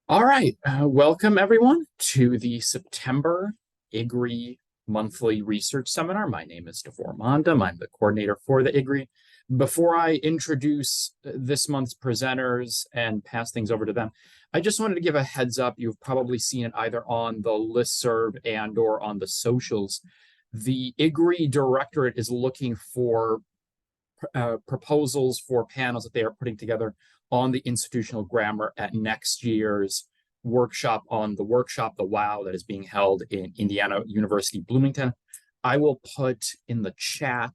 All right, welcome everyone to the September IGRI monthly research seminar. My name is Devor Mondam. I'm the coordinator for the IGRI. Before I introduce this month's presenters and pass things over to them, I just wanted to give a heads up. You've probably seen it either on the listserv and or on the socials. The IGRI directorate is looking for proposals for panels that they are putting together on the institutional grammar at next year's workshop the WOW that is being held in Indiana University, Bloomington. I will put in the chat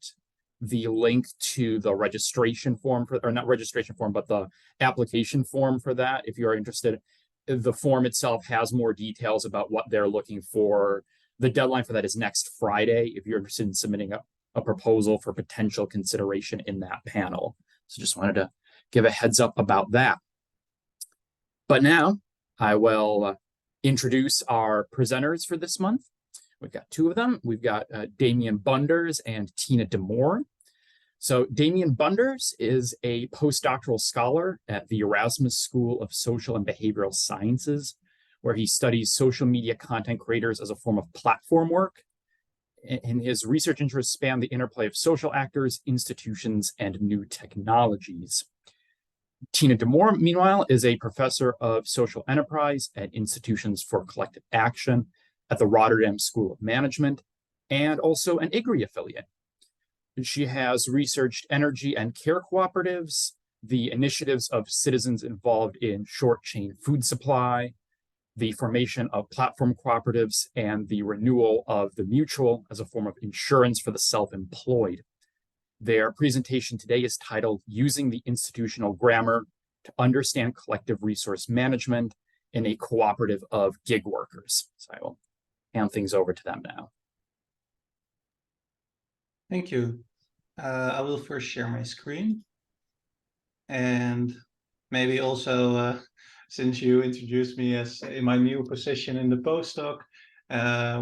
the link to the registration form or not registration form, but the application form for that if you're interested. The form itself has more details about what they're looking for. The deadline for that is next Friday if you're interested in submitting a proposal for potential consideration in that panel. So just wanted to give a heads up about that. But now I will introduce our presenters for this month. We've got two of them. We've got Damion Bunders and Tine De Moor. So Damion Bunders is a postdoctoral scholar at the Erasmus School of Social and Behavioral Sciences, where he studies social media content creators as a form of platform work. And his research interests span the interplay of social actors, institutions, and new technologies. Tine De Moor, meanwhile, is a professor of social enterprise at Institutions for Collective Action at the Rotterdam School of Management, and also an IGRI affiliate. She has researched energy and care cooperatives, the initiatives of citizens involved in short chain food supply, the formation of platform cooperatives, and the renewal of the mutual as a form of insurance for the self-employed. Their presentation today is titled Using the Institutional Grammar to Understand Collective Resource Management in a Cooperative of Gig Workers. So I will hand things over to them now. Thank you. I will first share my screen. And maybe also, since you introduced me as in my new position in the postdoc,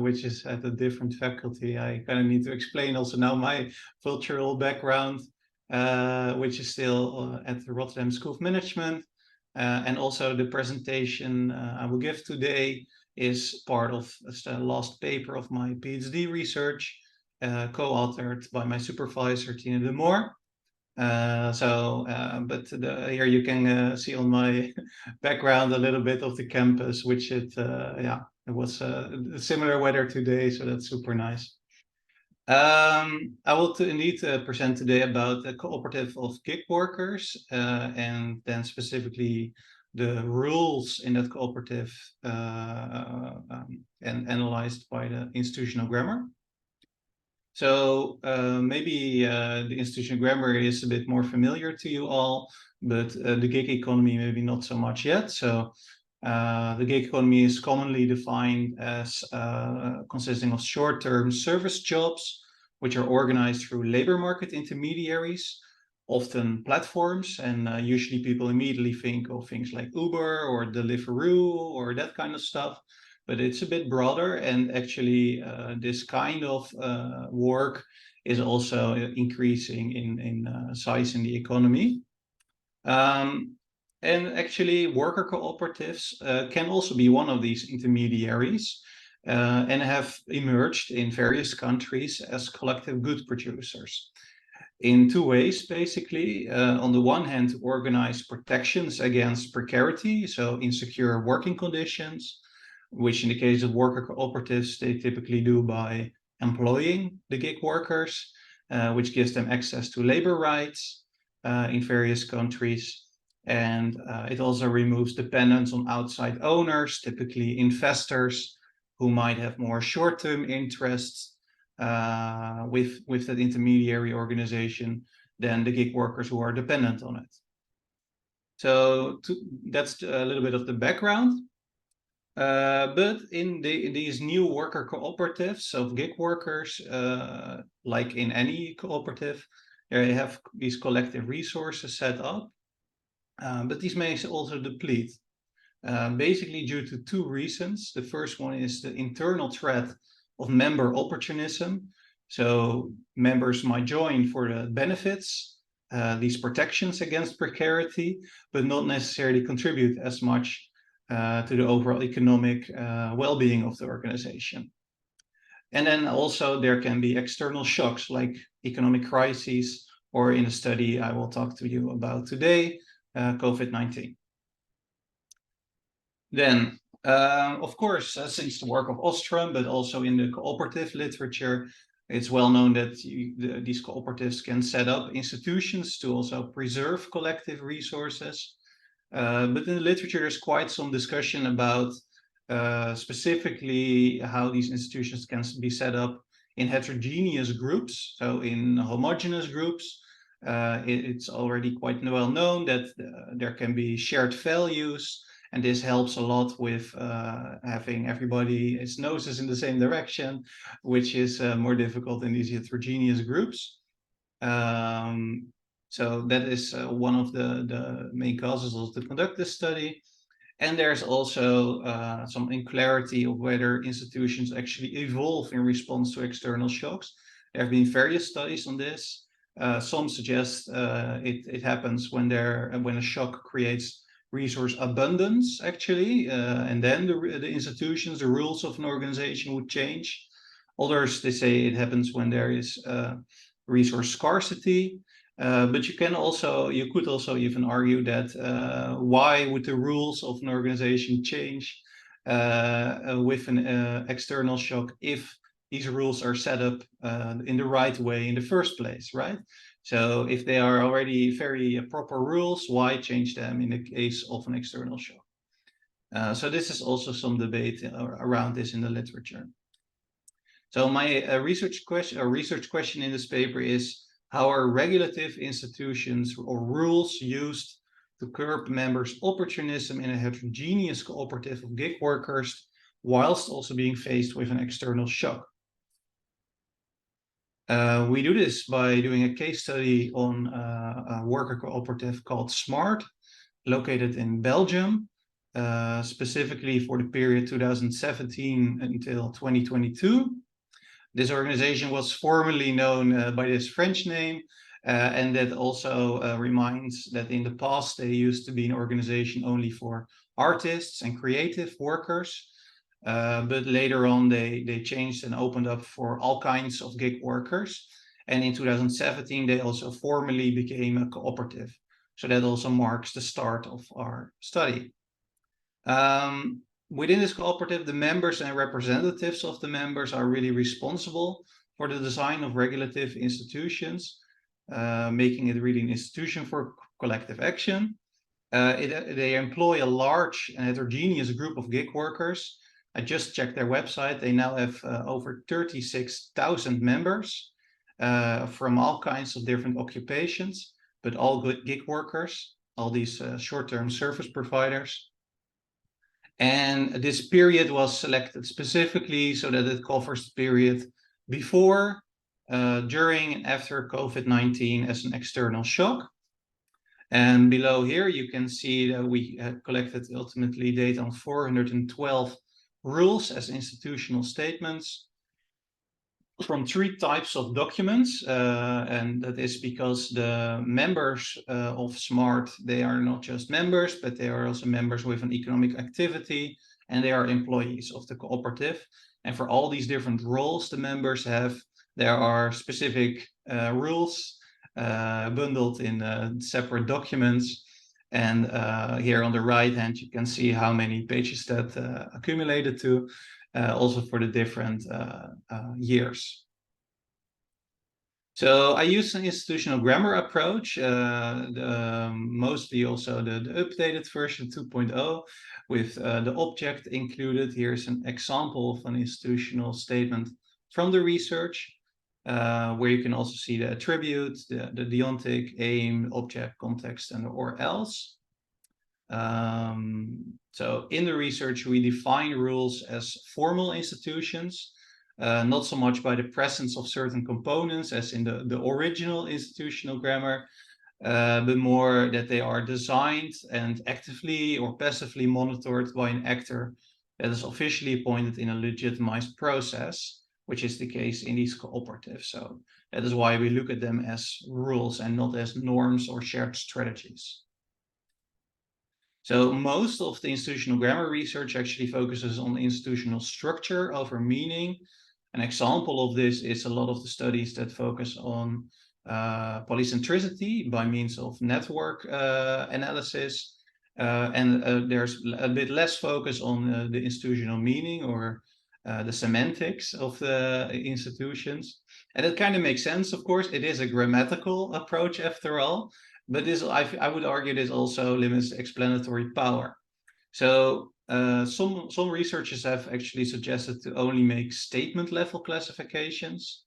which is at a different faculty, I kind of need to explain also now my cultural background, which is still at the Rotterdam School of Management. And also the presentation I will give today is part of the last paper of my PhD research, co-authored by my supervisor, Tine De Moor. Here you can see on my background a little bit of the campus, which it was similar weather today, so that's super nice. I will indeed present today about the cooperative of gig workers, and then specifically the rules in that cooperative and analyzed by the institutional grammar. So maybe the institutional grammar is a bit more familiar to you all, but the gig economy maybe not so much yet. So the gig economy is commonly defined as consisting of short-term service jobs, which are organized through labor market intermediaries, often platforms, and usually people immediately think of things like Uber or Deliveroo or that kind of stuff. But it's a bit broader, and actually this kind of work is also increasing in size in the economy. And actually worker cooperatives can also be one of these intermediaries and have emerged in various countries as collective good producers. In two ways, basically. On the one hand, to organize protections against precarity, so insecure working conditions, which in the case of worker cooperatives, they typically do by employing the gig workers, which gives them access to labor rights in various countries. And it also removes dependence on outside owners, typically investors, who might have more short-term interests with that intermediary organization than the gig workers who are dependent on it. So that's a little bit of the background. But in these new worker cooperatives of gig workers, like in any cooperative, they have these collective resources set up, but these may also deplete, basically due to two reasons. The first one is the internal threat of member opportunism. So members might join for the benefits, these protections against precarity, but not necessarily contribute as much to the overall economic well-being of the organization. And then also there can be external shocks like economic crises, or in a study I will talk to you about today, COVID-19. Then, of course, since the work of Ostrom, but also in the cooperative literature, it's well known that these cooperatives can set up institutions to also preserve collective resources. But in the literature, there's quite some discussion about specifically how these institutions can be set up in heterogeneous groups, so in homogeneous groups. It's already quite well known that there can be shared values, and this helps a lot with having everybody's noses in the same direction, which is more difficult in these heterogeneous groups. So that is one of the main causes of to conduct this study. And there's also some unclarity of whether institutions actually evolve in response to external shocks. There have been various studies on this. Some suggest it happens when a shock creates resource abundance, actually, and then the institutions, the rules of an organization would change. Others, they say it happens when there is resource scarcity. But you could also even argue that why would the rules of an organization change with an external shock if these rules are set up in the right way in the first place, right? So if they are already very proper rules, why change them in the case of an external shock? So this is also some debate around this in the literature. So my research question in this paper is, how are regulative institutions or rules used to curb members' opportunism in a heterogeneous cooperative of gig workers, whilst also being faced with an external shock? We do this by doing a case study on a worker cooperative called SMART, located in Belgium, specifically for the period 2017 until 2022. This organization was formerly known by this French name, and that also reminds that in the past they used to be an organization only for artists and creative workers. But later on they changed and opened up for all kinds of gig workers. And in 2017 they also formally became a cooperative. So that also marks the start of our study. Within this cooperative, the members and representatives of the members are really responsible for the design of regulative institutions, making it really an institution for collective action. They employ a large and heterogeneous group of gig workers. I just checked their website. They now have over 36,000 members from all kinds of different occupations, but all good gig workers, all these short-term service providers. And this period was selected specifically so that it covers the period before, during, and after COVID-19 as an external shock. And below here, you can see that we collected ultimately data on 412 rules as institutional statements from 3 types of documents, and that is because the members of SMART, they are not just members, but they are also members with an economic activity, and they are employees of the cooperative. And for all these different roles the members have, there are specific rules bundled in separate documents. And here on the right hand, you can see how many pages that accumulated to. Also for the different years. So I use an institutional grammar approach, mostly also the updated version 2.0 with the object included. Here's an example of an institutional statement from the research, where you can also see the attribute, the deontic, aim, object, context, and or else. So in the research, we define rules as formal institutions, not so much by the presence of certain components as in the original institutional grammar, but more that they are designed and actively or passively monitored by an actor that is officially appointed in a legitimized process, which is the case in these cooperatives. So that is why we look at them as rules and not as norms or shared strategies. So most of the institutional grammar research actually focuses on institutional structure over meaning. An example of this is a lot of the studies that focus on polycentricity by means of network analysis. And there's a bit less focus on the institutional meaning or the semantics of the institutions. And it kind of makes sense, of course. It is a grammatical approach after all, but this, I would argue, this also limits explanatory power. So some researchers have actually suggested to only make statement level classifications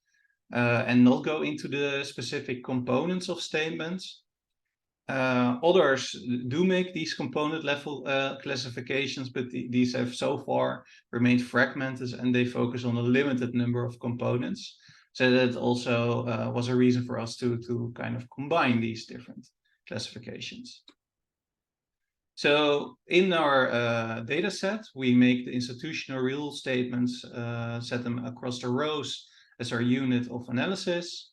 and not go into the specific components of statements. Others do make these component level classifications, but these have so far remained fragmented and they focus on a limited number of components. So that also was a reason for us to kind of combine these different classifications. So in our data set, we make the institutional rule statements, set them across the rows as our unit of analysis.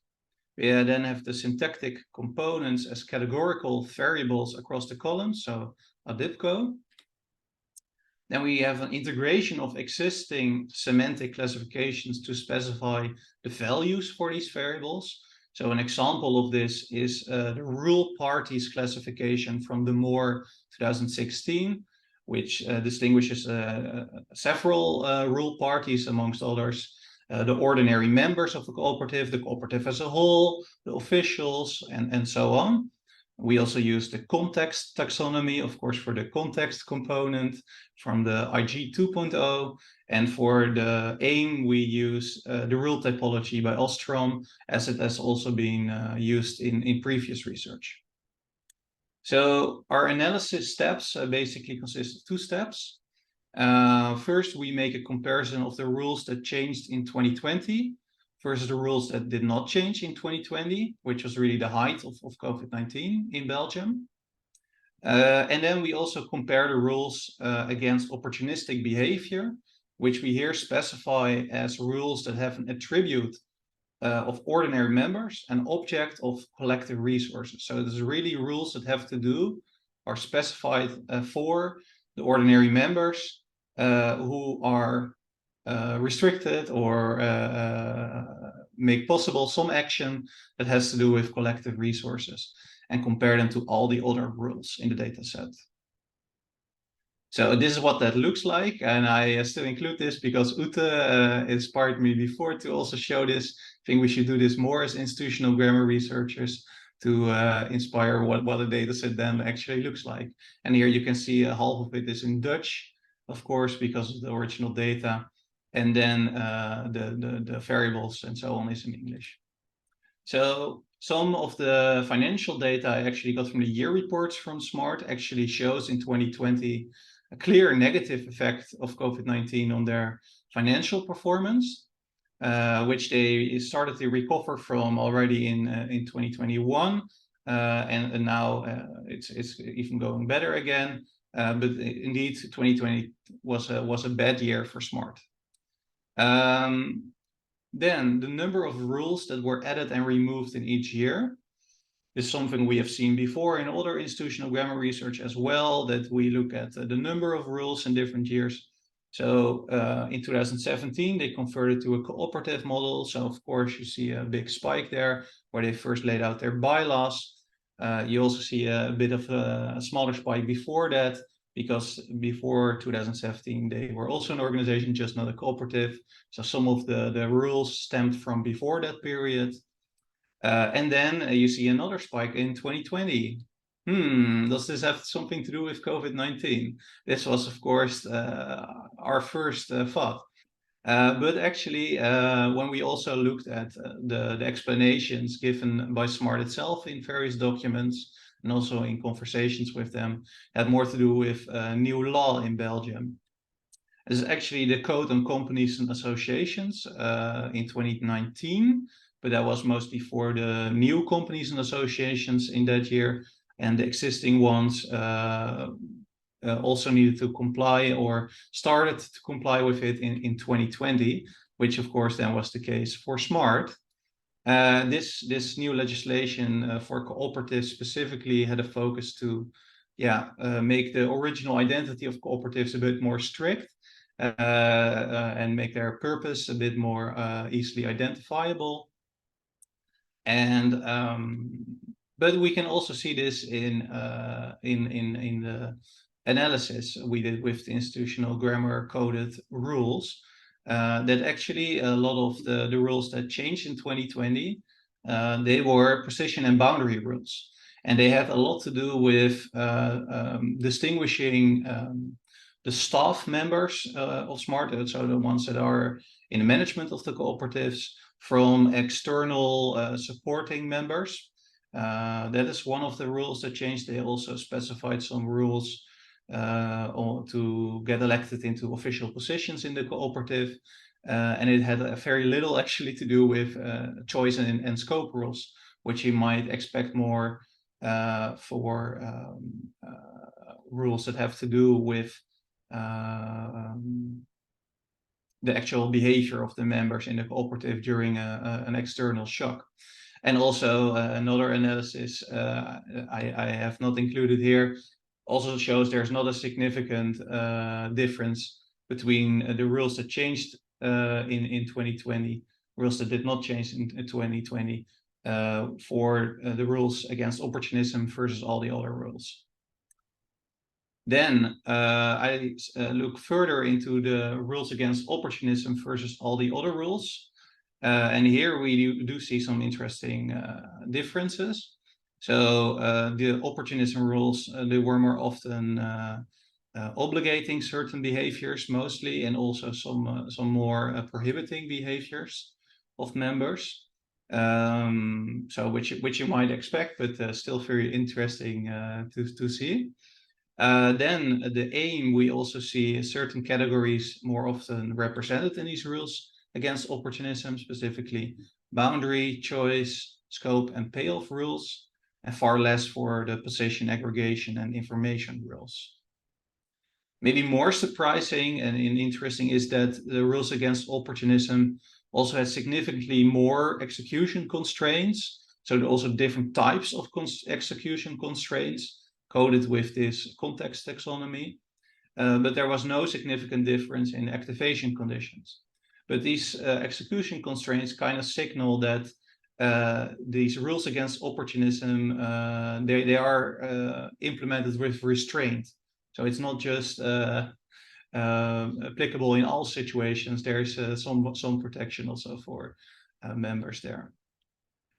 We then have the syntactic components as categorical variables across the columns, so a DIPCO. Then we have an integration of existing semantic classifications to specify the values for these variables. So an example of this is the rule parties classification from De Moor 2016, which distinguishes several rule parties, amongst others, the ordinary members of the cooperative as a whole, the officials, and so on. We also use the context taxonomy, of course, for the context component from the IGRI 2.0. And for the aim, we use the rule typology by Ostrom, as it has also been used in previous research. So our analysis steps basically consist of two steps. First, we make a comparison of the rules that changed in 2020 versus the rules that did not change in 2020, which was really the height of COVID-19 in Belgium. And then we also compare the rules against opportunistic behavior, which we here specify as rules that have an attribute of ordinary members and object of collective resources. So there's really rules that have to do are specified for the ordinary members who are restricted or make possible some action that has to do with collective resources, and compare them to all the other rules in the data set. So this is what that looks like, and I still include this because Ute inspired me before to also show this. I think we should do this more as institutional grammar researchers to inspire what a data set then actually looks like. And here you can see half of it is in Dutch, of course, because of the original data. And then the variables and so on is in English. So some of the financial data I actually got from the year reports from SMART actually shows in 2020 a clear negative effect of COVID-19 on their financial performance, which they started to recover from already in 2021. And now it's even going better again. But indeed, 2020 was a bad year for SMART. Then the number of rules that were added and removed in each year is something we have seen before in other institutional grammar research as well, that we look at the number of rules in different years. So in 2017, they converted to a cooperative model. So of course you see a big spike there where they first laid out their bylaws. You also see a bit of a smaller spike before that, because before 2017, they were also an organization, just not a cooperative. So some of the rules stemmed from before that period. And then you see another spike in 2020. Does this have something to do with COVID-19? This was, of course, our first thought. But actually, when we also looked at the explanations given by SMART itself in various documents, and also in conversations with them, had more to do with new law in Belgium. This is actually the Code on Companies and Associations in 2019, but that was mostly for the new companies and associations in that year, and the existing ones also needed to comply or started to comply with it in 2020, which of course then was the case for SMART. This new legislation for cooperatives specifically had a focus to make the original identity of cooperatives a bit more strict, and make their purpose a bit more easily identifiable. And but we can also see this in the analysis we did with the institutional grammar coded rules, that actually a lot of the rules that changed in 2020, they were precision and boundary rules. And they had a lot to do with distinguishing the staff members of SMART, so the ones that are in the management of the cooperatives, from external supporting members. That is one of the rules that changed. They also specified some rules to get elected into official positions in the cooperative. And it had very little actually to do with choice and scope rules, which you might expect more for rules that have to do with the actual behavior of the members in the cooperative during an external shock. And also another analysis I have not included here also shows there's not a significant difference between the rules that changed in 2020, rules that did not change in 2020, for the rules against opportunism versus all the other rules. Then I look further into the rules against opportunism versus all the other rules. And here we do see some interesting differences. So the opportunism rules, they were more often obligating certain behaviors mostly, and also some more prohibiting behaviors of members. So which you might expect, but still very interesting to see. Then the aim, we also see certain categories more often represented in these rules against opportunism, specifically boundary, choice, scope, and payoff rules, and far less for the position aggregation and information rules. Maybe more surprising and interesting is that the rules against opportunism also had significantly more execution constraints. So there are also different types of execution constraints coded with this context taxonomy, but there was no significant difference in activation conditions. But these execution constraints kind of signal that these rules against opportunism, they are implemented with restraint. So it's not just applicable in all situations. There is some protection also for members there.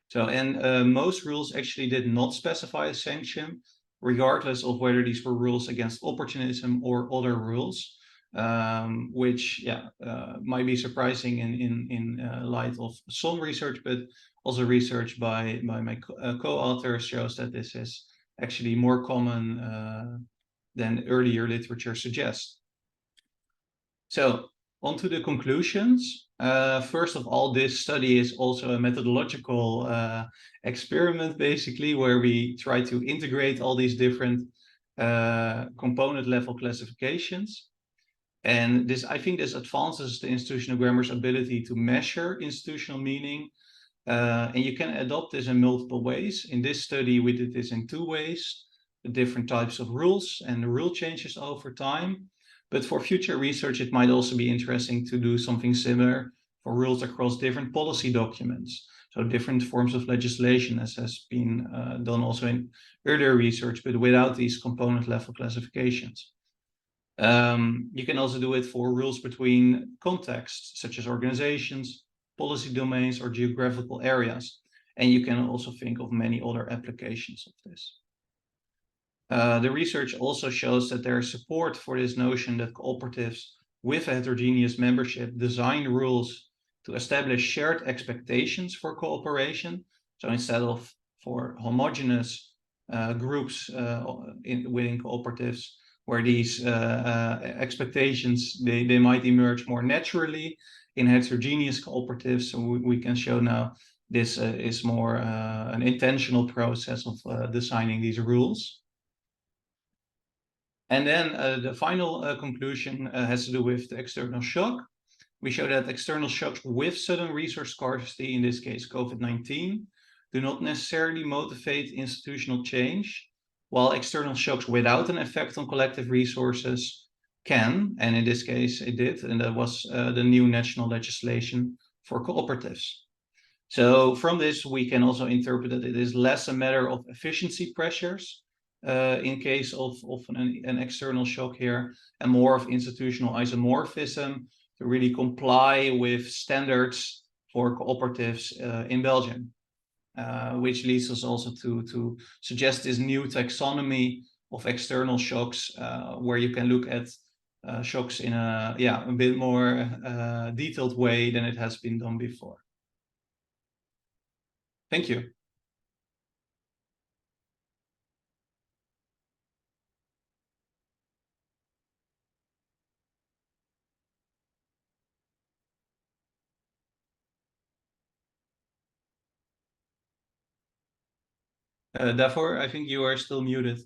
So, and most rules actually did not specify a sanction, regardless of whether these were rules against opportunism or other rules, which might be surprising in light of some research, but also research by my co-authors shows that this is actually more common than earlier literature suggests. So on to the conclusions. First of all, this study is also a methodological experiment, basically, where we try to integrate all these different component level classifications. And this, I think this advances the institutional grammar's ability to measure institutional meaning. And you can adopt this in multiple ways. In this study, we did this in 2 ways, the different types of rules and the rule changes over time. But for future research, it might also be interesting to do something similar for rules across different policy documents. So different forms of legislation, as has been done also in earlier research, but without these component level classifications. You can also do it for rules between contexts, such as organizations, policy domains, or geographical areas. And you can also think of many other applications of this. The research also shows that there is support for this notion that cooperatives with a heterogeneous membership design rules to establish shared expectations for cooperation. So instead of for homogeneous groups within cooperatives, where these expectations, they might emerge more naturally in heterogeneous cooperatives. So we can show now this is more an intentional process of designing these rules. And then the final conclusion has to do with the external shock. We show that external shocks with sudden resource scarcity, in this case COVID-19, do not necessarily motivate institutional change, while external shocks without an effect on collective resources can, and in this case it did, and that was the new national legislation for cooperatives. So from this, we can also interpret that it is less a matter of efficiency pressures in case of an external shock here, and more of institutional isomorphism to really comply with standards for cooperatives in Belgium, which leads us also to suggest this new taxonomy of external shocks, where you can look at shocks in a bit more detailed way than it has been done before. Thank you. Davor, I think you are still muted.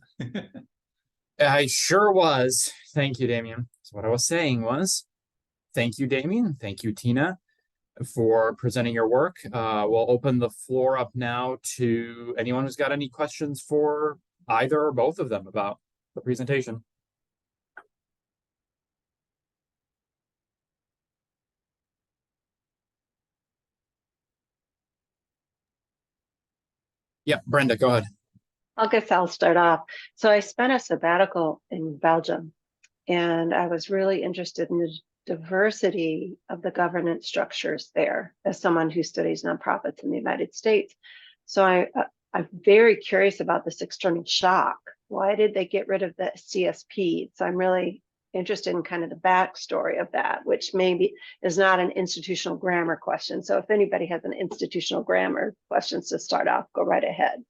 I sure was. Thank you, Damion. So what I was saying was, thank you, Damion. Thank you, Tina, for presenting your work. We'll open the floor up now to anyone who's got any questions for either or both of them about the presentation. Yeah, Brenda, go ahead. I guess I'll start off. So I spent a sabbatical in Belgium, and I was really interested in the diversity of the governance structures there as someone who studies nonprofits in the United States. So I'm very curious about this external shock. Why did they get rid of the CSP? So I'm really interested in kind of the backstory of that, which maybe is not an institutional grammar question. So if anybody has an institutional grammar questions to start off, go right ahead.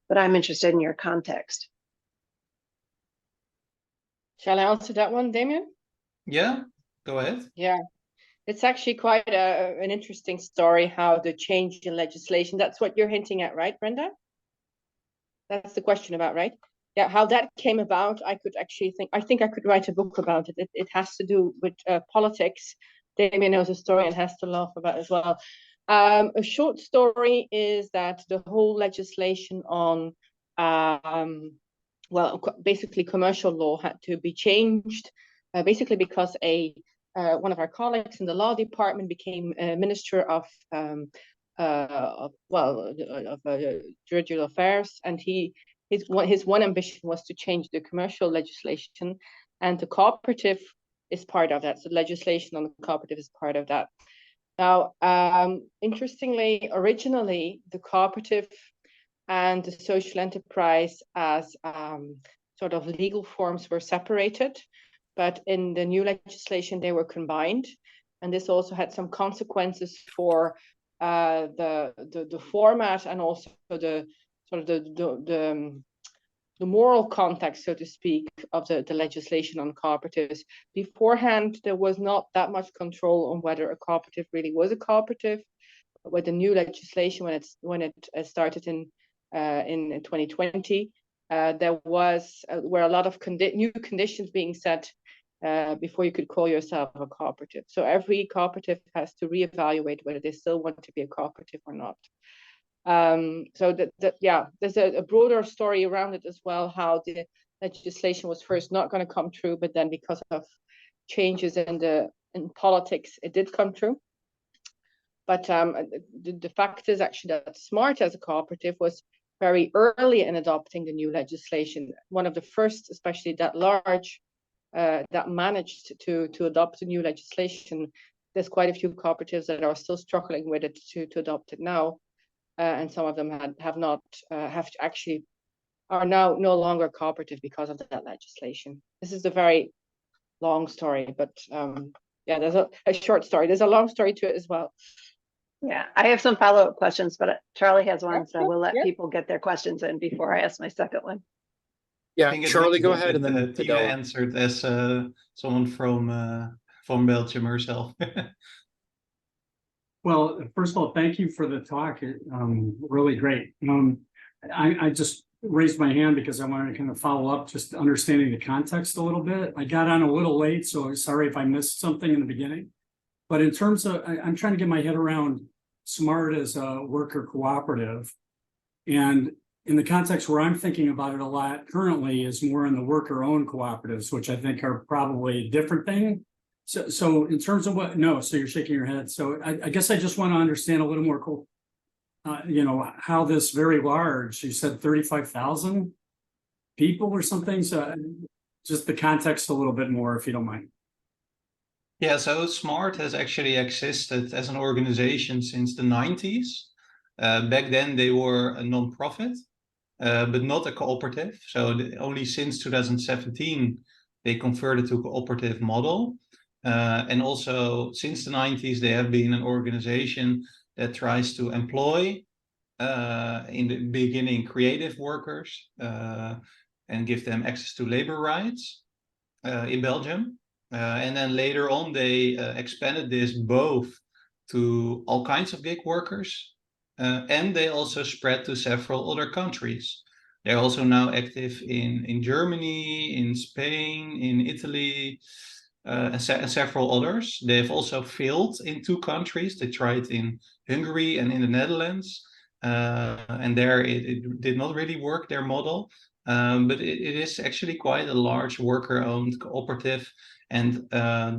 But I'm interested in your context. Shall I answer that one, Damion? Yeah, go ahead. Yeah, it's actually quite an interesting story, how the change in legislation, that's what you're hinting at, right, Brenda? That's the question about, right? Yeah, how that came about, I think I could write a book about it. It has to do with politics. Damion knows a story and has to laugh about it as well. A short story is that the whole legislation on, basically commercial law had to be changed, basically because one of our colleagues in the law department became a minister of judicial affairs, and his one ambition was to change the commercial legislation, and the cooperative is part of that. So legislation on the cooperative is part of that. Now, interestingly, originally the cooperative and the social enterprise as sort of legal forms were separated, but in the new legislation they were combined, and this also had some consequences for the format and also the sort of the moral context, so to speak, of the legislation on cooperatives. Beforehand, there was not that much control on whether a cooperative really was a cooperative. But with the new legislation, when it started in 2020, there were a lot of new conditions being set before you could call yourself a cooperative. So every cooperative has to reevaluate whether they still want to be a cooperative or not. So there's a broader story around it as well, how the legislation was first not going to come through, but then because of changes in politics, it did come true. But the fact is actually that Smart as a cooperative was very early in adopting the new legislation. One of the first, especially that large, that managed to adopt the new legislation. There's quite a few cooperatives that are still struggling with it to adopt it now. And some of them are now no longer cooperative because of that legislation. This is a very long story, but there's a short story. There's a long story to it as well. Yeah, I have some follow-up questions, but Charlie has one, so we'll let people get their questions in before I ask my second one. Yeah, Charlie, go ahead, and then Tina answered as someone from Belgium herself. Well, first of all, thank you for the talk. Really great. I just raised my hand because I wanted to kind of follow up, just understanding the context a little bit. I got on a little late, so sorry if I missed something in the beginning. But in terms of, I'm trying to get my head around Smart as a worker cooperative. And in the context where I'm thinking about it a lot currently is more in the worker-owned cooperatives, which I think are probably a different thing. So in terms of what, no, so you're shaking your head. So I guess I just want to understand a little more cool, you know, how this very large, you said 35,000 people or something. So just the context a little bit more, if you don't mind. Yeah, so SMART has actually existed as an organization since the 90s. Back then they were a non-profit, but not a cooperative. So only since 2017, they converted to a cooperative model. And also since the 90s, they have been an organization that tries to employ, in the beginning, creative workers and give them access to labor rights in Belgium. And then later on, they expanded this both to all kinds of gig workers, and they also spread to several other countries. They're also now active in Germany, in Spain, in Italy, and several others. They've also failed in 2 countries. They tried in Hungary and in the Netherlands, and there it did not really work, their model. But it is actually quite a large worker-owned cooperative. And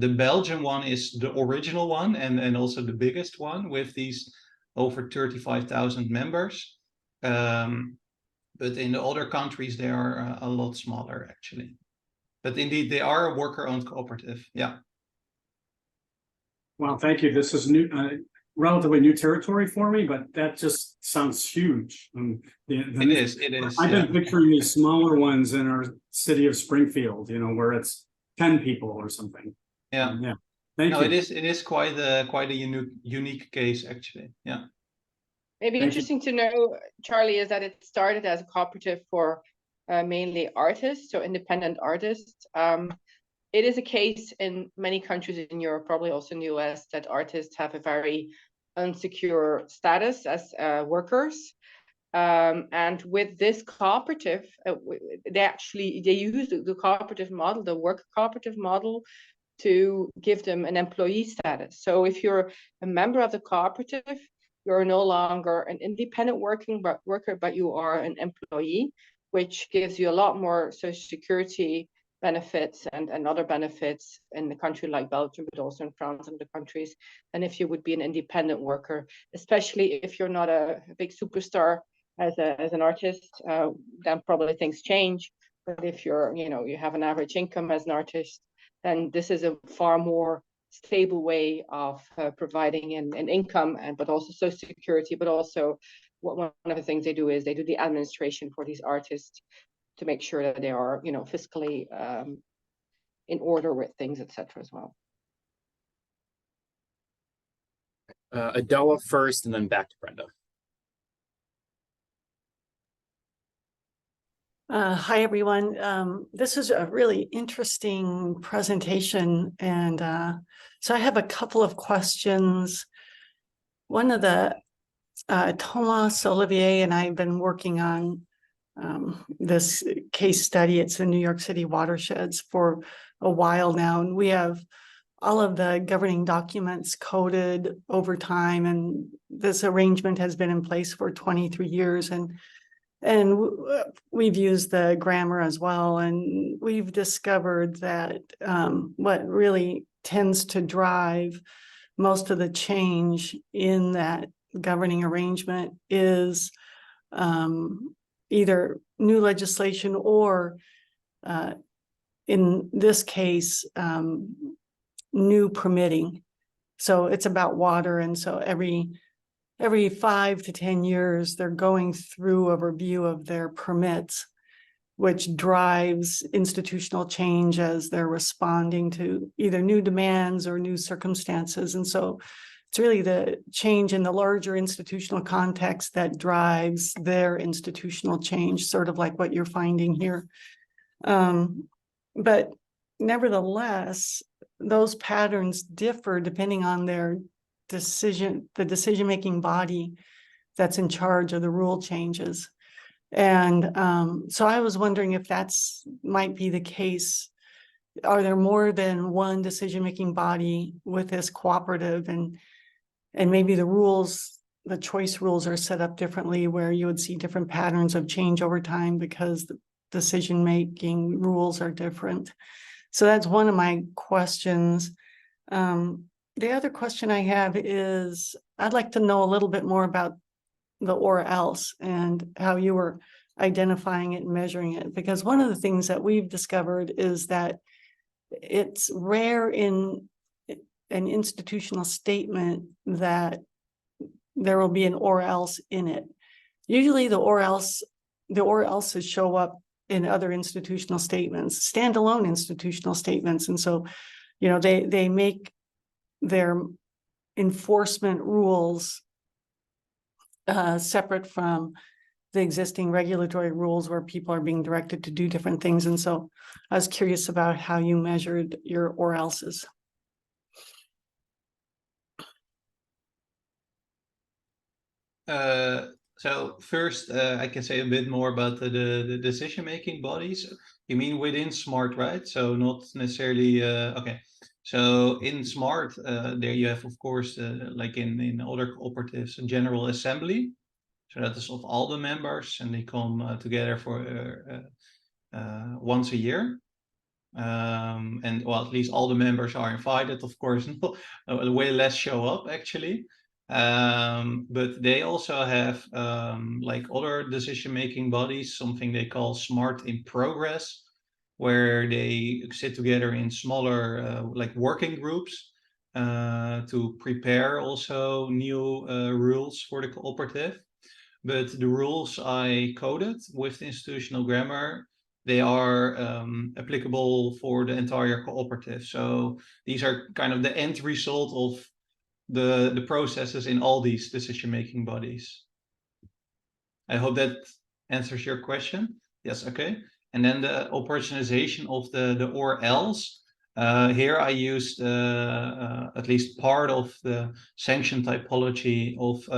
the Belgian one is the original one and also the biggest one with these over 35,000 members. But in the other countries, they are a lot smaller, actually. But indeed, they are a worker-owned cooperative. Yeah. Well, thank you. This is new, relatively new territory for me, but that just sounds huge. It is. I've been picturing these smaller ones in our city of Springfield, you know, where it's 10 people or something. Yeah. Yeah. Thank you. It is quite a unique case, actually. Yeah. Maybe Thank interesting to know, Charlie, is that it started as a cooperative for mainly artists, so independent artists. It is a case in many countries in Europe, probably also in the US, that artists have a very unsecure status as workers. And with this cooperative, they use the cooperative model, the work cooperative model, to give them an employee status. So if you're a member of the cooperative, you're no longer an independent worker, but you are an employee, which gives you a lot more social security benefits and other benefits in a country like Belgium, but also in France and other countries, than if you would be an independent worker, especially if you're not a big superstar as an artist. Then probably things change. But if you're, you know, you have an average income as an artist, then this is a far more stable way of providing an income, but also social security. But also, one of the things they do is they do the administration for these artists to make sure that they are, you know, fiscally in order with things, etc. as well. Adela first, and then back to Brenda. Hi, everyone. This is a really interesting presentation. And so I have a couple of questions. One of the, Thomas, Olivier, and I have been working on this case study. It's the New York City watersheds for a while now. And we have all of the governing documents coded over time. And this arrangement has been in place for 23 years. And we've used the grammar as well, and we've discovered that what really tends to drive most of the change in that governing arrangement is either new legislation or, in this case, new permitting. So it's about water, and so every 5 to 10 years, they're going through a review of their permits, which drives institutional change as they're responding to either new demands or new circumstances. And so it's really the change in the larger institutional context that drives their institutional change, sort of like what you're finding here. But nevertheless, those patterns differ depending on their the decision-making body that's in charge of the rule changes. And so I was wondering if that's might be the case. Are there more than one decision-making body with this cooperative, and maybe the rules the choice rules are set up differently, where you would see different patterns of change over time because the decision-making rules are different. So that's one of my questions. The other question I have is, I'd like to know a little bit more about the or else and how you were identifying it and measuring it. Because one of the things that we've discovered is that it's rare in an institutional statement that there will be an or else in it. Usually the or else's show up in other institutional statements, standalone institutional statements. And so, you know, they make their enforcement rules separate from the existing regulatory rules where people are being directed to do different things. And so I was curious about how you measured your or else's. So first, I can say a bit more about the decision-making bodies. You mean within SMART, right? So not necessarily, okay. So in SMART, there you have, of course, like in other cooperatives, a general assembly. So that is of all the members, and they come together for once a year. And well, at least all the members are invited, of course. Way less show up actually. But they also have like other decision-making bodies, something they call SMART in Progress, where they sit together in smaller like working groups to prepare also new rules for the cooperative. But the rules I coded with the institutional grammar, they are applicable for the entire cooperative. So these are kind of the end result of the processes in all these decision-making bodies. I hope that answers your question. Yes, okay. And then the operationalization of the or else. Here I used at least part of the sanction typology of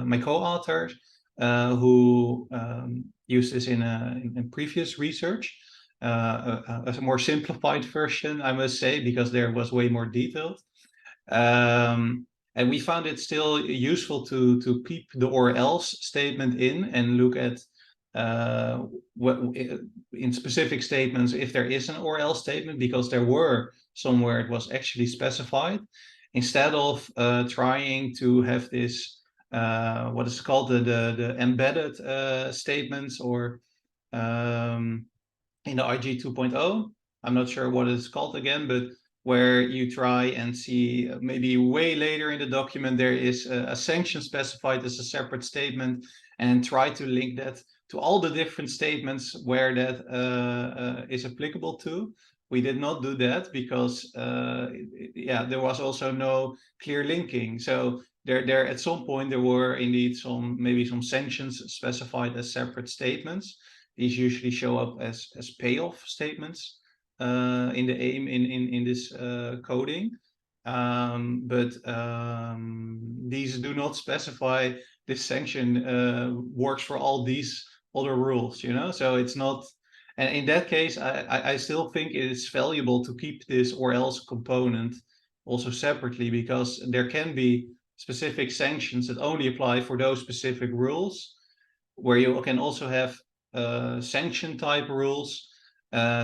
my co-authors who used this in previous research. As a more simplified version, I must say, because there was way more detailed. And we found it still useful to keep the or else statement in and look at what in specific statements if there is an or else statement, because there were somewhere it was actually specified, instead of trying to have this what is called the embedded statements, or in the IG 2.0, I'm not sure what it's called again, but where you try and see maybe way later in the document there is a sanction specified as a separate statement, and try to link that to all the different statements where that is applicable to. We did not do that because yeah, there was also no clear linking. So there at some point there were indeed maybe some sanctions specified as separate statements. These usually show up as payoff statements in the aim in this coding, but these do not specify this sanction works for all these other rules, you know. So it's not, and in that case I still think it is valuable to keep this or else component also separately, because there can be specific sanctions that only apply for those specific rules, where you can also have sanction type rules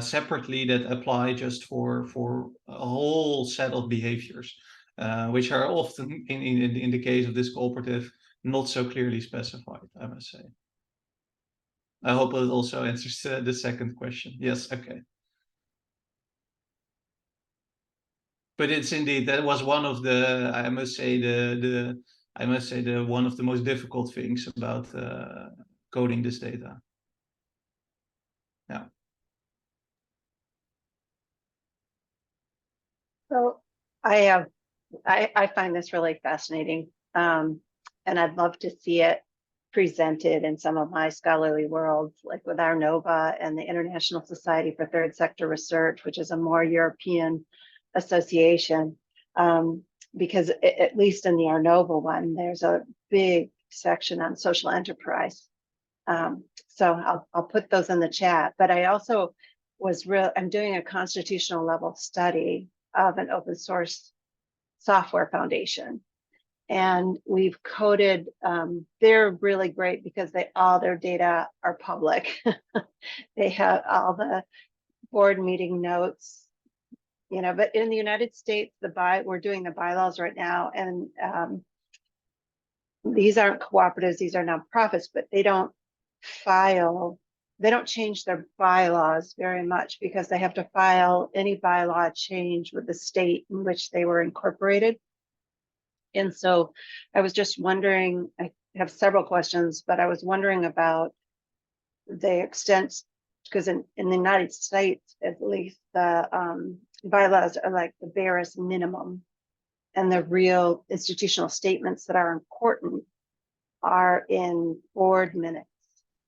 separately that apply just for a whole set of behaviors, which are often in the case of this cooperative not so clearly specified, I must say. I hope it also answers the second question. Yes, okay. But it's indeed, that was one of the, I must say, the one of the most difficult things about coding this data. Yeah. So I find this really fascinating, and I'd love to see it presented in some of my scholarly worlds, like with ARNOVA and the International Society for Third Sector Research, which is a more European association, because at least in the ARNOVA one, there's a big section on social enterprise. So I'll put those in the chat, but I also I'm doing a constitutional level study of an open source software foundation. and we've coded, they're really great because all their data are public. They have all the board meeting notes, but in the United States, we're doing the bylaws right now, and these aren't cooperatives, these are nonprofits, but they don't change their bylaws very much because they have to file any bylaw change with the state in which they were incorporated. And so I was just wondering, I have several questions, but I was wondering about the extent, because in the United States, at least, the bylaws are like the barest minimum, and the real institutional statements that are important are in board minutes.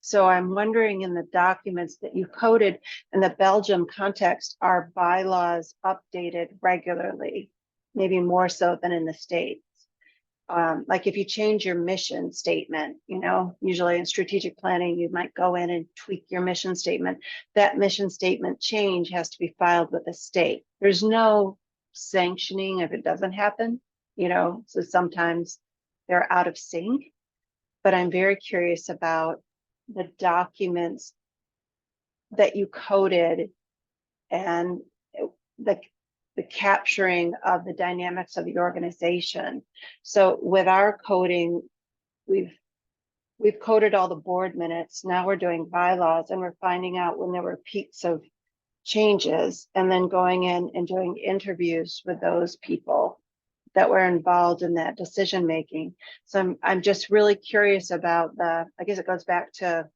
So I'm wondering, in the documents that you coded in the Belgium context, are bylaws updated regularly, maybe more so than in the States? Like if you change your mission statement, usually in strategic planning, you might go in and tweak your mission statement. That mission statement change has to be filed with the state. There's no sanctioning if it doesn't happen, so sometimes they're out of sync. But I'm very curious about the documents that you coded and the capturing of the dynamics of the organization. So with our coding, we've coded all the board minutes. Now we're doing bylaws, and we're finding out when there were peaks of changes, and then going in and doing interviews with those people that were involved in that decision making. So I'm just really curious about I guess it goes back to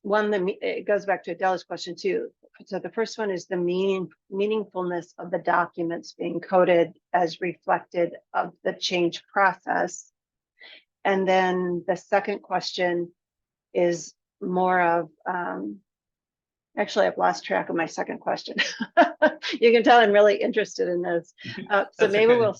it goes back to Adela's question too. So the first one is the meaningfulness of the documents being coded as reflected of the change process. And then the second question is more of, actually, I've lost track of my second question. You can tell I'm really interested in this. So maybe okay.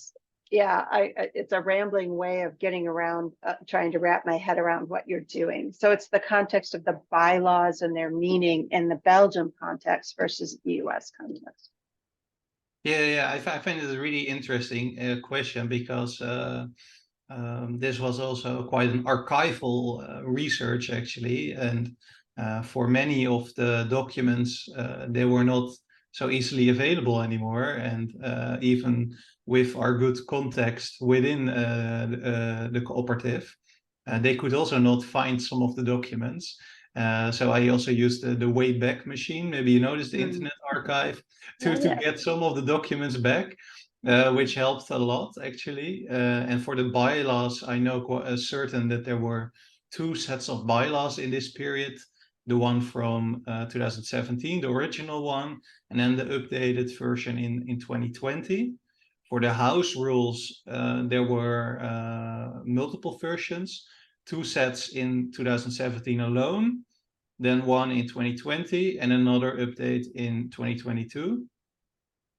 it's a rambling way of getting around, trying to wrap my head around what you're doing. So it's the context of the bylaws and their meaning in the Belgium context versus the US context. Yeah, I find it a really interesting question, because this was also quite an archival research, actually, and for many of the documents, they were not so easily available anymore, and even with our good context within the cooperative, they could also not find some of the documents. So I also used the Wayback Machine, maybe you noticed, the Internet Archive, to get some of the documents back, which helped a lot, actually. And for the bylaws, I know quite certain that there were 2 sets of bylaws in this period. The one from 2017, the original one, and then the updated version in 2020. For the house rules, there were multiple versions, 2 sets in 2017 alone, then one in 2020, and another update in 2022.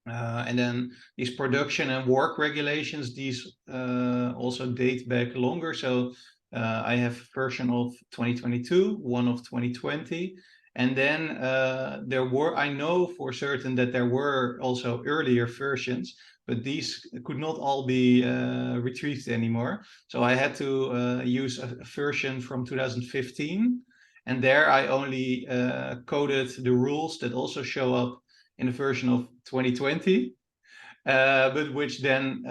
And then these production and work regulations, these also date back longer. So I have a version of 2022, one of 2020. And then I know for certain that there were also earlier versions, but these could not all be retrieved anymore. So I had to use a version from 2015. And there I only coded the rules that also show up in the version of 2020, but which then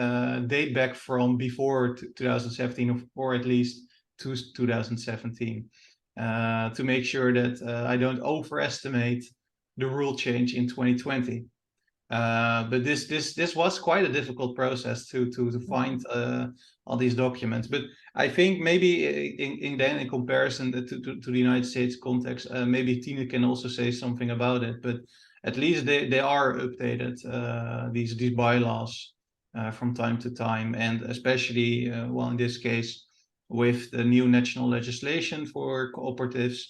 date back from before 2017, or at least to 2017, to make sure that I don't overestimate the rule change in 2020. But this was quite a difficult process to find all these documents. But I think maybe in comparison to the United States context, maybe Tine can also say something about it. But at least they are updated, these bylaws, from time to time, and especially in this case with the new national legislation for cooperatives,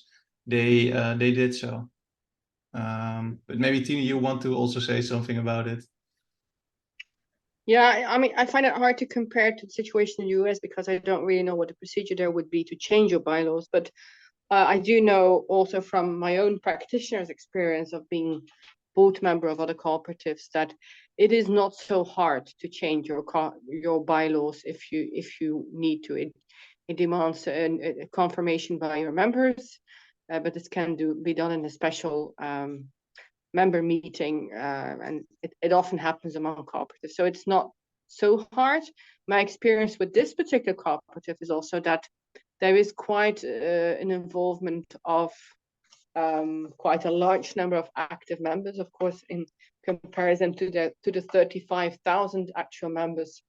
they did so. But maybe Tine, you want to also say something about it? Yeah, I mean, I find it hard to compare to the situation in the US because I don't really know what the procedure there would be to change your bylaws. But I do know also from my own practitioner's experience of being board member of other cooperatives, that it is not so hard to change your bylaws if you need to. It demands a confirmation by your members, but this can be done in a special member meeting, and it often happens among cooperatives. So it's not so hard. My experience with this particular cooperative is also that there is quite an involvement of quite a large number of active members, of course, in comparison to the 35,000 actual members.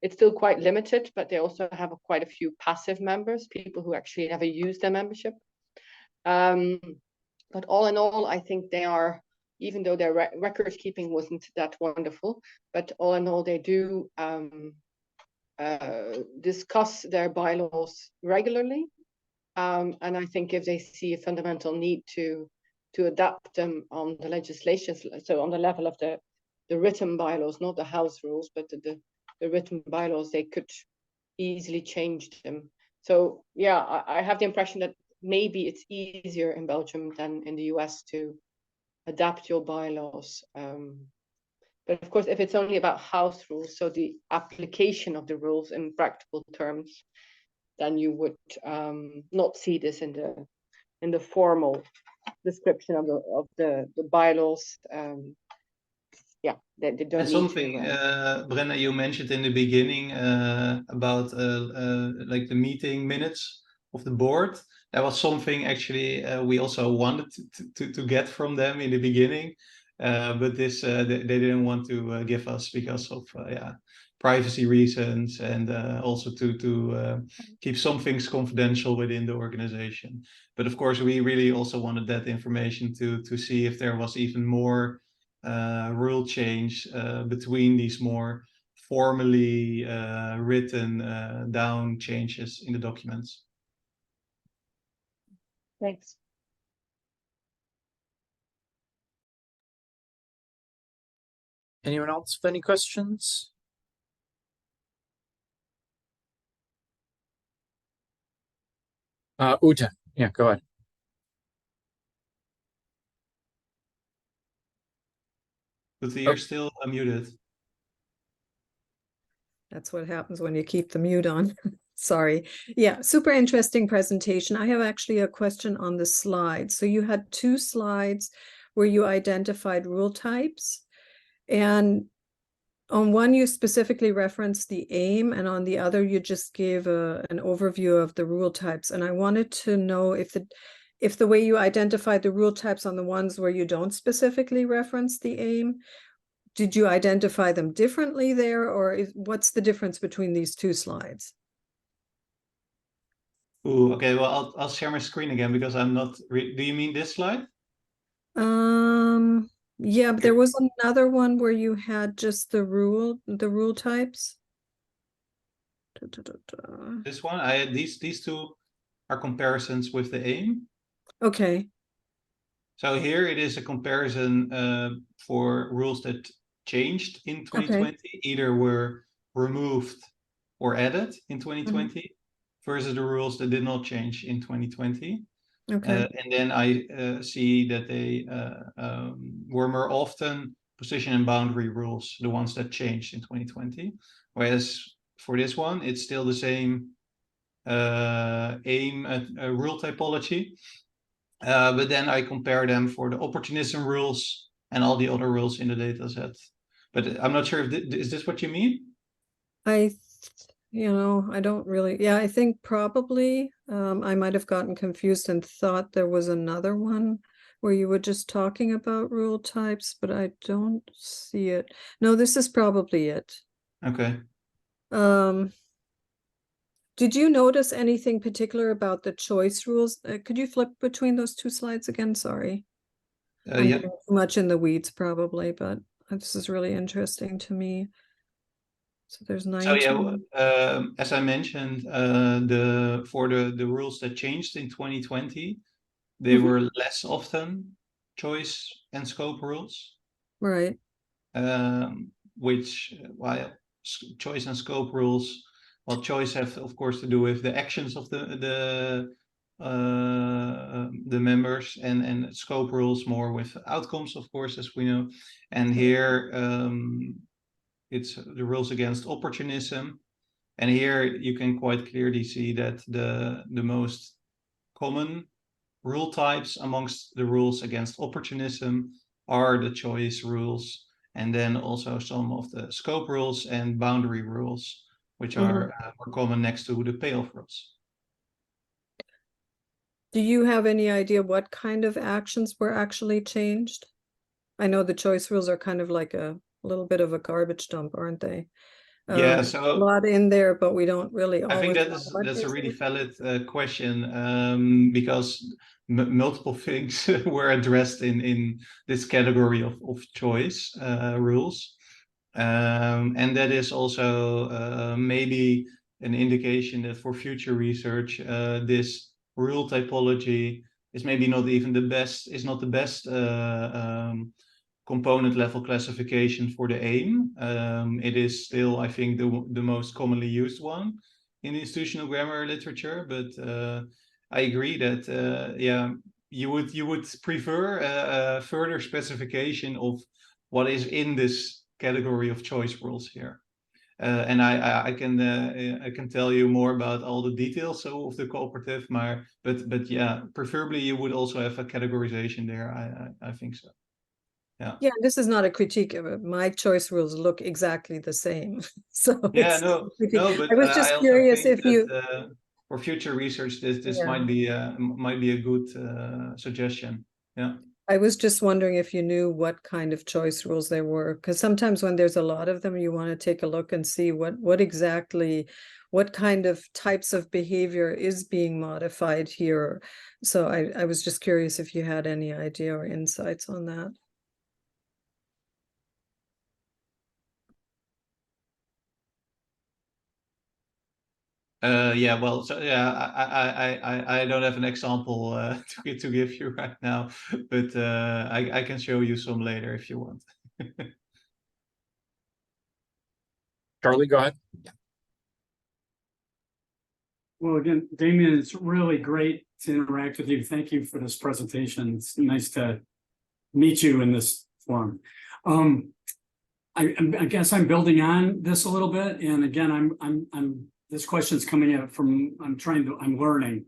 It's still quite limited, but they also have quite a few passive members, people who actually never use their membership. But all in all, I think they are, even though their record keeping wasn't that wonderful, but all in all, they do discuss their bylaws regularly. And I think if they see a fundamental need to adapt them on the legislation, so on the level of the written bylaws, not the house rules, but the written bylaws, they could easily change them. So yeah, I have the impression that maybe it's easier in Belgium than in the US to adapt your bylaws. But of course, if it's only about house rules, so the application of the rules in practical terms, then you would not see this in the formal description of the bylaws. Yeah, they don't And need something, to. Brenna, you mentioned in the beginning about like the meeting minutes of the board. That was something actually we also wanted to get from them in the beginning, but this they didn't want to give us because of privacy reasons, and also to keep some things confidential within the organization. But of course, we really also wanted that information to see if there was even more rule change between these more formally written down changes in the documents. Thanks. Anyone else with any questions? Ute, yeah, go ahead. But you're still unmuted. That's what happens when you keep the mute on. Sorry. Yeah, super interesting presentation. I have actually a question on the slides. So you had 2 slides where you identified rule types, and on one you specifically referenced the aim, and on the other you just gave an overview of the rule types. And I wanted to know if the way you identified the rule types on the ones where you don't specifically reference the aim, did you identify them differently there, or what's the difference between these 2 slides? Ooh, okay. Well, I'll share my screen again because I'm not. Do you mean this slide? Yeah, but there was another one where you had just the rule types. This one. I had these 2 are comparisons with the aim. Okay. So here it is a comparison for rules that changed in 2020, either were removed or added in 2020, versus the rules that did not change in 2020. Okay. And then I see that they were more often position and boundary rules, the ones that changed in 2020. Whereas for this one, it's still the same aim rule typology. But then I compare them for the opportunism rules and all the other rules in the data set. But I'm not sure if is this what you mean? I don't really, yeah, I think probably I might have gotten confused and thought there was another one where you were just talking about rule types, but I don't see it. No, this is probably it. Okay. Did you notice anything particular about the choice rules? Could you flip between those 2 slides again? Sorry. I'm Yeah. getting too much in the weeds probably, but this is really interesting to me. So there's 19. So yeah, as I mentioned, for the rules that changed in 2020, they were less often choice and scope rules. Right. Which while choice and scope rules, well, choice have of course to do with the actions of the members, and scope rules more with outcomes, of course, as we know. And here it's the rules against opportunism. And here you can quite clearly see that the most common rule types amongst the rules against opportunism are the choice rules, and then also some of the scope rules and boundary rules, which are more common next to the payoff rules. Do you have any idea what kind of actions were actually changed? I know the choice rules are kind of like a little bit of a garbage dump, aren't they? Yeah, a so lot in there, but we don't really I think always know what that's a is really it. valid question, because multiple things were addressed in this category of choice rules. And that is also maybe an indication that for future research, this rule typology is maybe not even the best, is not the best component level classification for the aim. It is still, I think, the most commonly used one in institutional grammar literature, but I agree that yeah, you would prefer a further specification of what is in this category of choice rules here. And I can tell you more about all the details of the cooperative, but yeah, preferably you would also have a categorization there. I think so. Yeah. Yeah, this is not a critique of it. My choice rules look exactly the same. So Yeah, it's no, but I was just I also curious think if you for future research, this Yeah. might be a good suggestion. Yeah. I was just wondering if you knew what kind of choice rules there were, because sometimes when there's a lot of them, you want to take a look and see what exactly, what kind of types of behavior is being modified here. So I was just curious if you had any idea or insights on that. Yeah, well, so yeah, I don't have an example to give you right now, but I can show you some later if you want. Charlie, go ahead. Well, again, Damion, it's really great to interact with you. Thank you for this presentation. It's nice to meet you in this forum. I guess I'm building on this a little bit, and again, I'm this question's coming out from I'm learning.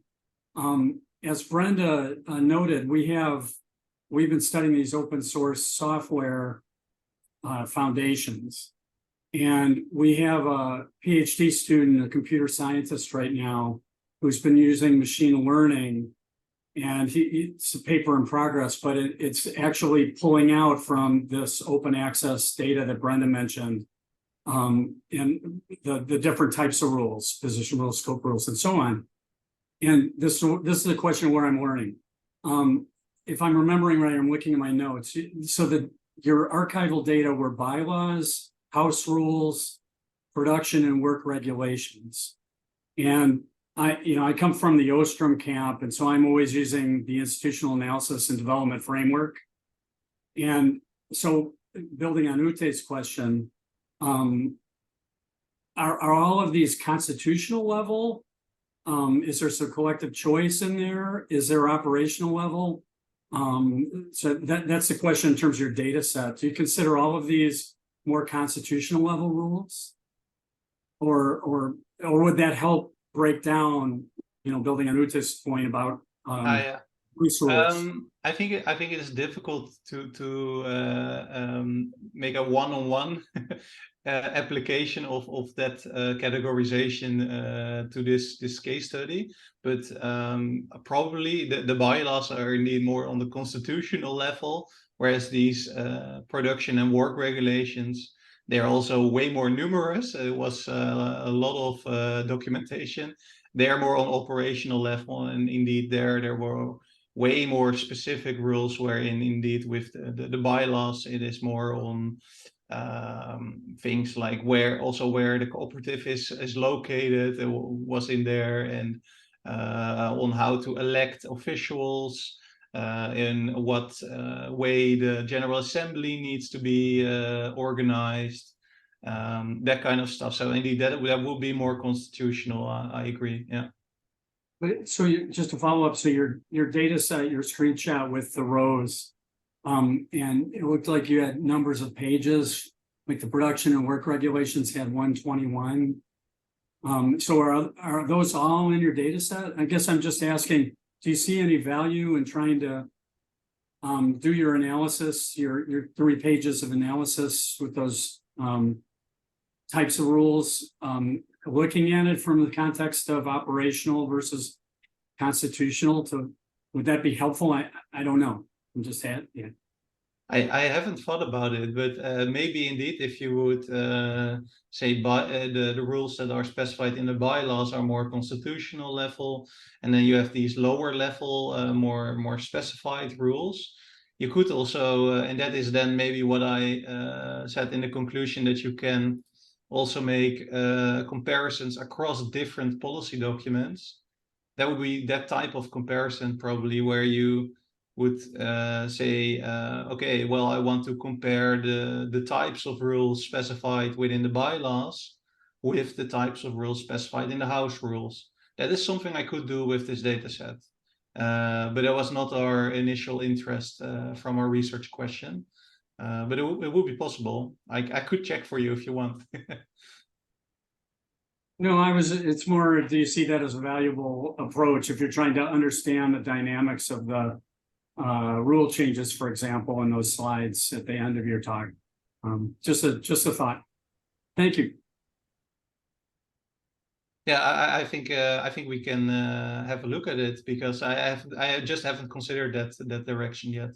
As Brenda noted, we've been studying these open source software foundations. And we have a PhD student, a computer scientist right now, who's been using machine learning. And it's a paper in progress, but it's actually pulling out from this open access data that Brenda mentioned, and the different types of rules, position rules, scope rules, and so on. And this is a question where I'm learning. If I'm remembering right, I'm looking at my notes. So that your archival data were bylaws, house rules, production and work regulations. And I come from the Ostrom camp, and so I'm always using the institutional analysis and development framework. And so building on Ute's question, are all of these constitutional level? Is there some collective choice in there? Is there operational level? So that's the question in terms of your data set. Do you consider all of these more constitutional level rules, or would that help break down, building on Ute's point about rules? I think it is difficult to make a one-on-one application of that categorization to this case study, but probably the bylaws are indeed more on the constitutional level, whereas these production and work regulations, they're also way more numerous. It was a lot of documentation. They're more on operational level, and indeed there were way more specific rules, wherein indeed with the bylaws it is more on things like where the cooperative is located, was in there, and on how to elect officials, in what way the General Assembly needs to be organized, that kind of stuff. So indeed that will be more constitutional. I agree. Yeah. But so just to follow up, so your data set, your screenshot with the rows, and it looked like you had numbers of pages, like the production and work regulations had 121. So are those all in your data set? I guess I'm just asking, do you see any value in trying to do your analysis, your 3 pages of analysis with those types of rules, looking at it from the context of operational versus constitutional? Would that be helpful? I don't know. I'm just yeah. I haven't thought about it, but maybe indeed, if you would say the rules that are specified in the bylaws are more constitutional level, and then you have these lower level, more specified rules. You could also, and that is then maybe what I said in the conclusion, that you can also make comparisons across different policy documents. That would be that type of comparison, probably, where you would say, okay, well, I want to compare the types of rules specified within the bylaws with the types of rules specified in the house rules. That is something I could do with this data set. But that was not our initial interest from our research question. But it would be possible. I could check for you if you want. No, it's more, do you see that as a valuable approach if you're trying to understand the dynamics of the rule changes, for example, in those slides at the end of your talk? Just a thought. Thank you. Yeah, I think we can have a look at it, because I just haven't considered that direction yet.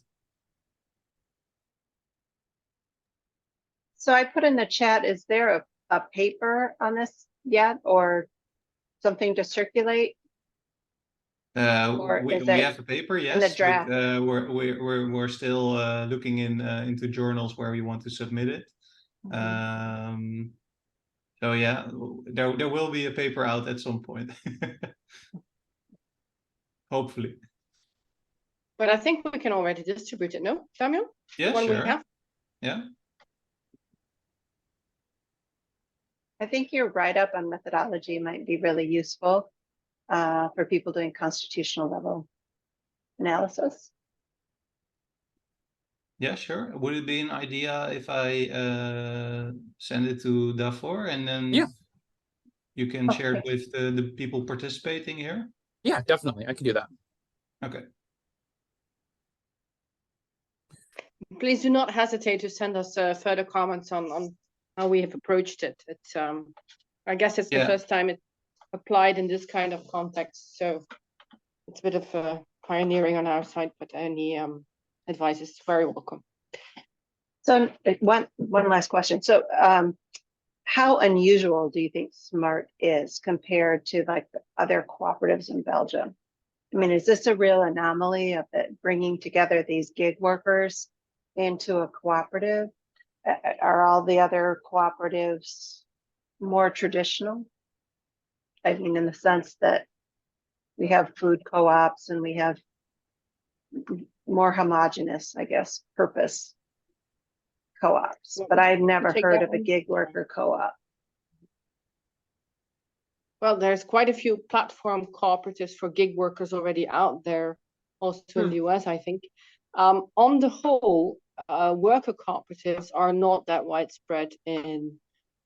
So I put in the chat, is there a paper on this yet, or something to circulate? Or We have a paper, yes, in the draft? but we're still looking into journals where we want to submit it. So yeah, there will be a paper out at some point. Hopefully. But I think we can already distribute it, no, Damion? Yeah, One sure. we have? Yeah. I think your write-up on methodology might be really useful for people doing constitutional level analysis. Yeah, sure. Would it be an idea if I send it to Dafor, and then you can share it with the people participating here? Yeah, definitely. I can do that. Okay. Please do not hesitate to send us further comments on how we have approached it. It's I guess it's the first time it's applied in this kind of context, so it's a bit of pioneering on our side, but any advice is very welcome. So one last question. So how unusual do you think SMART is compared to like the other cooperatives in Belgium? I mean, is this a real anomaly of it bringing together these gig workers into a cooperative? Are all the other cooperatives more traditional? I mean, in the sense that we have food co-ops and we have more homogenous, I guess, purpose co-ops, but I've never heard of a gig worker co-op. Well, there's quite a few platform cooperatives for gig workers already out there, also in the US, I think. On the whole, worker cooperatives are not that widespread in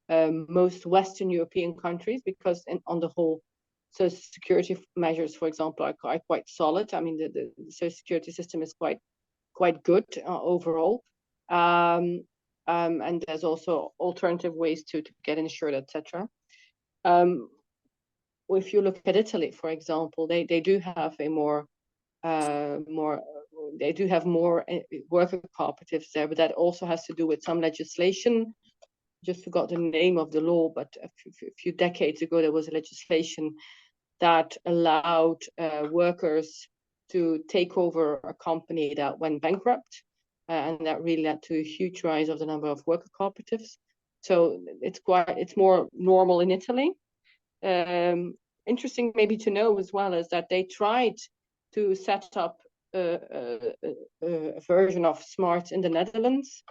most Western European countries, because on the whole, social security measures, for example, are quite solid. I mean, the social security system is quite good overall. And there's also alternative ways to get insured, etc. If you look at Italy, for example, they do have a more worker cooperatives there, but that also has to do with some legislation. Just forgot the name of the law, but a few decades ago there was a legislation that allowed workers to take over a company that went bankrupt, and that really led to a huge rise of the number of worker cooperatives. So it's more normal in Italy. Interesting maybe to know as well is that they tried to set up a version of SMART in the Netherlands.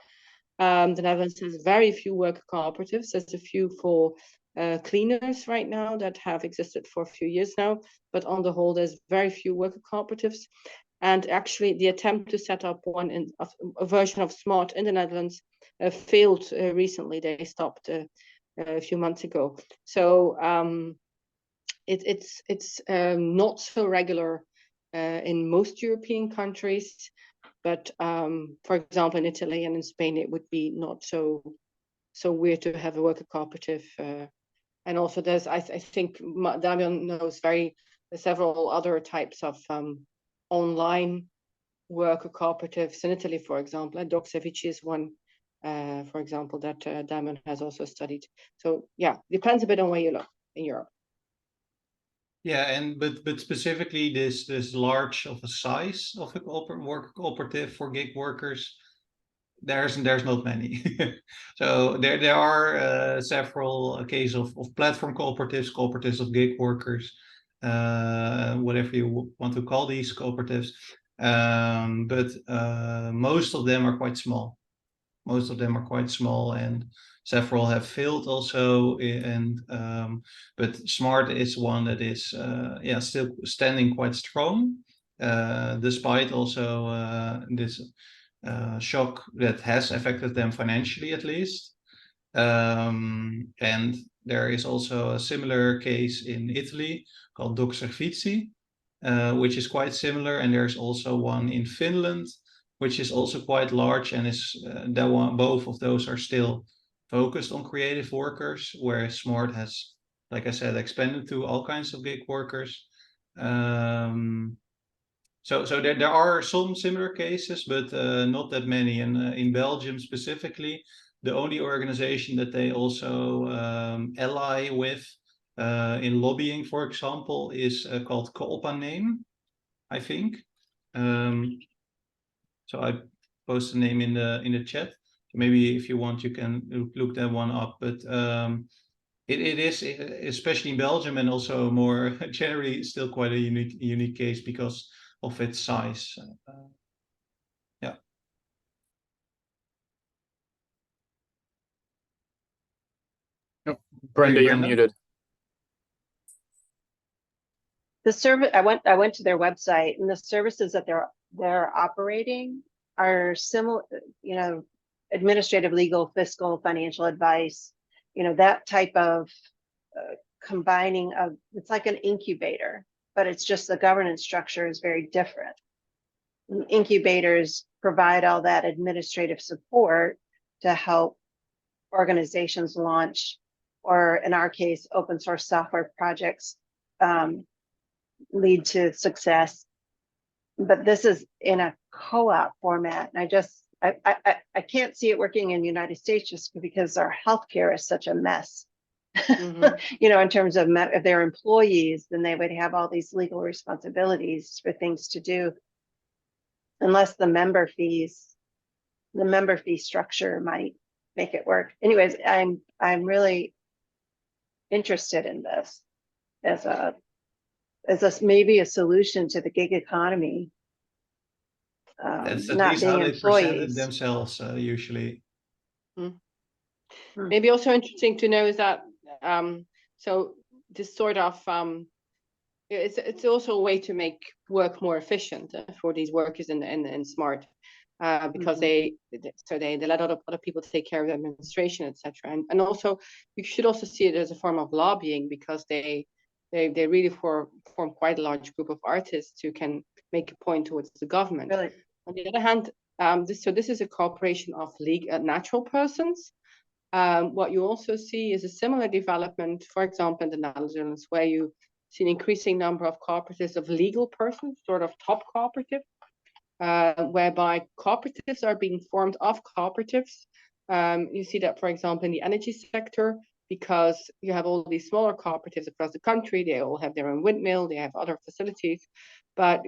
The Netherlands has very few worker cooperatives. There's a few for cleaners right now that have existed for a few years now, but on the whole, there's very few worker cooperatives. And actually, the attempt to set up a version of Smart in the Netherlands failed recently. They stopped a few months ago. So it's not so regular in most European countries, but for example, in Italy and in Spain, it would be not so weird to have a worker cooperative. And also, there's I think Damion knows several other types of online worker cooperatives in Italy, for example. And Doc Cevici is one, for example, that Damion has also studied. So yeah, depends a bit on where you look in Europe. Yeah, and but specifically this large of a size of a worker cooperative for gig workers, there's not many. So there are several cases of platform cooperatives of gig workers, whatever you want to call these cooperatives. But most of them are quite small. Most of them are quite small, and several have failed also. And but Smart is one that is still standing quite strong, despite also this shock that has affected them financially, at least. And there is also a similar case in Italy called Doc Servizi, which is quite similar. And there's also one in Finland, which is also quite large, and is that one. Both of those are still focused on creative workers, whereas Smart has, like I said, expanded to all kinds of gig workers. So there are some similar cases, but not that many. And in Belgium specifically, the only organization that they also ally with in lobbying, for example, is called Cooperative, I think. So I post the name in the chat. Maybe if you want, you can look that one up. But it is, especially in Belgium, and also more generally, still quite a unique case because of its size. Yeah. Oh, Brenda, you're Brenda? muted. The service, I went to their website, and the services that they're operating are similar, you know, administrative, legal, fiscal, financial advice, you know, that type of combining of, it's like an incubator, but it's just the governance structure is very different. Incubators provide all that administrative support to help organizations launch, or in our case, open source software projects lead to success. But this is in a co-op format, and I can't see it working in the United States just because our healthcare is such a mess. Mm-hmm. You know, in terms of if they're employees, then they would have all these legal responsibilities for things to do, unless the member fee structure might make it work. Anyways, I'm really interested in this as a maybe a solution to the gig economy. That's at not least being how they employees. presented themselves usually. Maybe also interesting to know is that so this sort of it's also a way to make work more efficient for these workers in Smart, because they let other people take care of the administration, etc. And also you should also see it as a form of lobbying, because they really form quite a large group of artists who can make a point towards the government. Really? On the other hand, this is a cooperation of natural persons. What you also see is a similar development, for example, in the Netherlands, where you see an increasing number of cooperatives of legal persons, sort of top cooperatives, whereby cooperatives are being formed of cooperatives. You see that, for example, in the energy sector, because you have all these smaller cooperatives across the country. They all have their own windmill, they have other facilities, but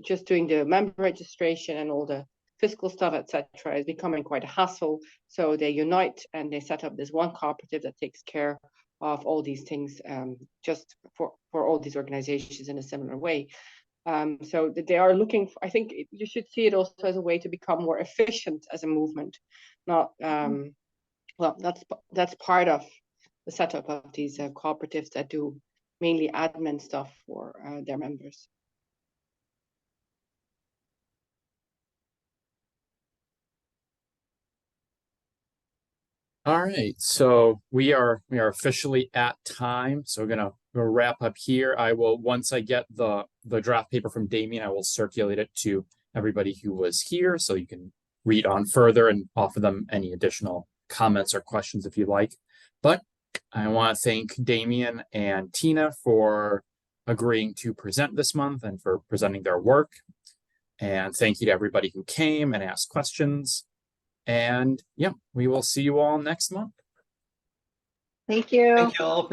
just doing the member registration and all the fiscal stuff, etc., is becoming quite a hassle. So they unite and they set up this one cooperative that takes care of all these things, just for all these organizations in a similar way. So they are looking for, I think you should see it also as a way to become more efficient as a movement. Not well, that's part of the setup of these cooperatives that do mainly admin stuff for their members. All right, so we are officially at time. So we're gonna wrap up here. I will, once I get the draft paper from Damion, I will circulate it to everybody who was here, so you can read on further and offer them any additional comments or questions if you like. But I want to thank Damion and Tina for agreeing to present this month and for presenting their work. And thank you to everybody who came and asked questions. And yeah, we will see you all next month. Thank you. Thank you all for